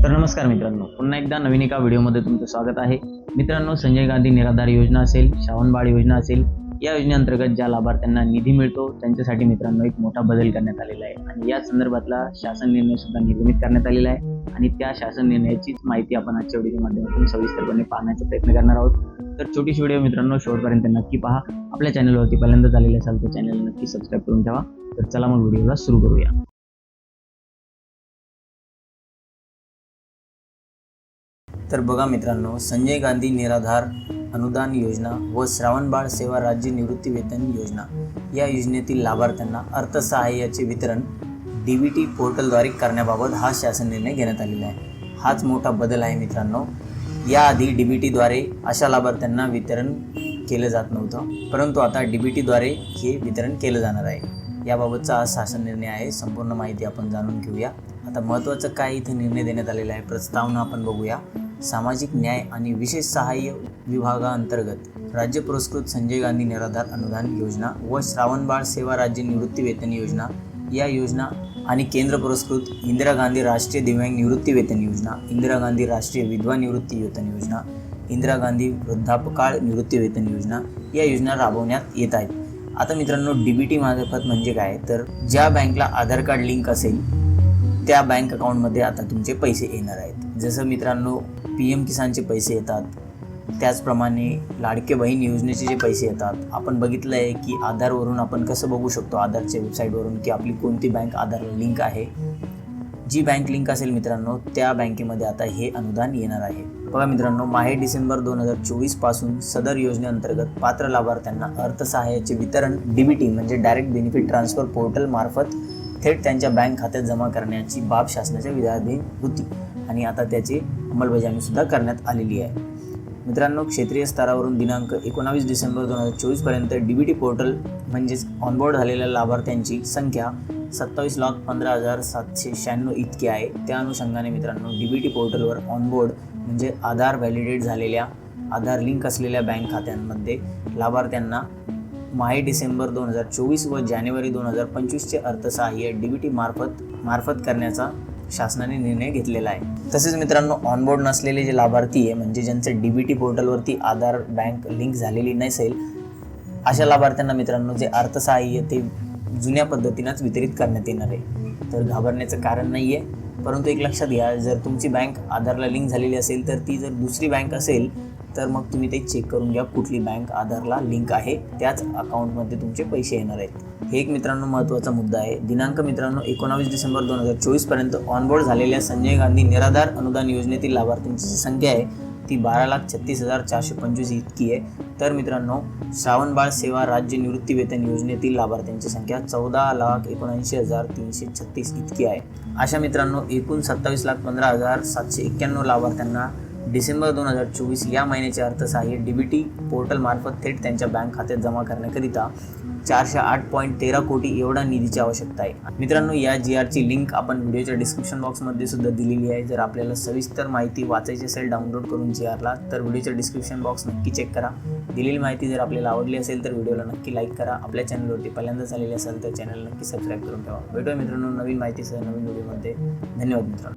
तर नमस्कार मित्रांनो, पुन्हा एकदा नवीन एका व्हिडिओमध्ये तुमचं स्वागत आहे. मित्रांनो, संजय गांधी निराधार योजना असेल, श्रावणबाळ योजना असेल, या योजनेअंतर्गत ज्या लाभार्थ्यांना निधी मिळतो त्यांच्यासाठी मित्रांनो एक मोठा बदल करण्यात आलेला आहे आणि या संदर्भातला शासन निर्णय सुद्धा निर्गमित करण्यात आलेला आहे आणि त्या शासन निर्णयाचीच माहिती आपण आजच्या व्हिडिओच्या माध्यमातून सविस्तरपणे पाहण्याचा प्रयत्न करणार आहोत. तर छोटीशी व्हिडिओ मित्रांनो शेवटपर्यंत नक्की पहा. आपल्या चॅनलवरती पहिल्यांदा आलेले असाल तर चॅनल नक्की सबस्क्राईब करून ठेवा. तर चला मग व्हिडिओला सुरू करूया. तर बघा मित्रांनो, संजय गांधी निराधार अनुदान योजना व श्रावणबाळ सेवा राज्य निवृत्ती वेतन योजना या योजनेतील लाभार्थ्यांना अर्थसहाय्याचे वितरण DBT पोर्टलद्वारे करण्याबाबत हा शासन निर्णय घेण्यात आलेला आहे. हाच मोठा बदल आहे मित्रांनो. याआधी DBTद्वारे अशा लाभार्थ्यांना वितरण केलं जात नव्हतं, परंतु आता DBTद्वारे हे वितरण केलं जाणार आहे. याबाबतचा हा शासन निर्णय आहे. संपूर्ण माहिती आपण जाणून घेऊया. आता महत्त्वाचं काय इथे निर्णय देण्यात आलेला आहे, प्रस्तावना आपण बघूया. सामाजिक न्याय आणि विशेष सहाय्य विभागाअंतर्गत राज्य पुरस्कृत संजय गांधी निराधार अनुदान योजना व श्रावणबाळ सेवा राज्य निवृत्ती वेतन योजना या योजना आणि केंद्र पुरस्कृत इंदिरा गांधी राष्ट्रीय दिव्यांग निवृत्ती वेतन योजना, इंदिरा गांधी राष्ट्रीय विधवा निवृत्ती वेतन योजना, इंदिरा गांधी वृद्धापकाळ निवृत्ती वेतन योजना या योजना राबवण्यात येत आहेत. आता मित्रांनो, DBT मार्फत म्हणजे काय, तर ज्या बँकला आधार कार्ड लिंक असेल त्या बँक अकाउंटमध्ये आता तुमचे पैसे येणार आहेत. जसं मित्रांनो PM किसानचे पैसे येतात, त्याचप्रमाणे लाडके बहीण योजनेचे जे पैसे येतात. आपण बघितलं आहे की आधारवरून आपण कसं बघू शकतो, आधारच्या वेबसाईटवरून, की आपली कोणती बँक आधारला लिंक आहे. जी बँक लिंक असेल मित्रांनो त्या बँकेमध्ये आता हे अनुदान येणार आहे. बघा मित्रांनो, माहे डिसेंबर 2024 पासून सदर योजनेअंतर्गत पात्र लाभार्थ्यांना अर्थसहाय्याचे वितरण DBT म्हणजे डायरेक्ट बेनिफिट ट्रान्सफर पोर्टल मार्फत थेट त्यांच्या बँक खात्यात जमा करण्याची बाब शासनाच्या विधानाधीन होती आणि आता त्याची अंमलबजावणी सुद्धा करण्यात आलेली आहे. मित्रांनो, क्षेत्रीय स्तरावरून दिनांक 19 डिसेंबर 2024 पर्यंत DBT पोर्टल म्हणजेच ऑनबोर्ड झालेल्या लाभार्थ्यांची संख्या 27,15,796 इतकी आहे. त्या अनुषंगाने मित्रांनो DBT पोर्टलवर ऑनबोर्ड म्हणजे आधार व्हॅलिडेट झालेल्या, आधार लिंक असलेल्या बँक खात्यांमध्ये लाभार्थ्यांना माहे डिसेंबर 2024 व जानेवारी 2025चे अर्थसहाय्य DBT मार्फत करण्याचा शासनाने निर्णय घेतलेला आहे. तसेच मित्रांनो, ऑनबोर्ड नसलेले जे लाभार्थी आहे म्हणजे ज्यांचे DBT पोर्टलवरती आधार बँक लिंक झालेली नसेल, अशा लाभार्थ्यांना मित्रांनो जे अर्थसहाय्य ते जुन्या पद्धतीनंच वितरित करण्यात येणार आहे. तर घाबरण्याचं कारण नाही आहे. परंतु एक लक्षात घ्या, जर तुमची बँक आधारला लिंक झालेली असेल तर ती जर दुसरी बँक असेल तर मग तुम्ही ते चेक करून घ्या कुठली बँक आधारला लिंक आहे, त्याच अकाउंटमध्ये तुमचे पैसे येणार आहेत. हे एक मित्रांनो महत्त्वाचा मुद्दा आहे. दिनांक मित्रांनो 19 डिसेंबर 2024 पर्यंत ऑनबोर्ड झालेल्या संजय गांधी निराधार अनुदान योजनेतील लाभार्थ्यांची जी संख्या आहे ती 12,36,425 इतकी आहे. तर मित्रांनो, श्रावणबाळ सेवा राज्य निवृत्ती वेतन योजनेतील लाभार्थ्यांची संख्या 14,79,336 इतकी आहे. अशा मित्रांनो एकूण 27,15,791 लाभार्थ्यांना डिसेंबर 2024 या महिन्याचे अर्थसहाय्य DBT पोर्टल मार्फत थेट त्यांच्या बँक खात्यात जमा करण्याकरिता 408.13 कोटी एवढा निधीची आवश्यकता आहे. मित्रांनो, या GRची लिंक आपण व्हिडिओच्या डिस्क्रिप्शन बॉक्समध्ये सुद्धा दिलेली आहे. जर आपल्याला सविस्तर माहिती वाचायची असेल डाउनलोड करून GRला, तर व्हिडिओच्या डिस्क्रिप्शन बॉक्स नक्की चेक करा. दिलेली माहिती जर आपल्याला आवडली असेल तर व्हिडिओला नक्की लाईक करा. आपल्या चॅनलवरती पहिल्यांदाच आलेले असेल तर चॅनल नक्की सबस्क्राईब करून ठेवा. भेटूया मित्रांनो नवीन माहितीसह नवीन व्हिडिओमध्ये. धन्यवाद मित्रांनो.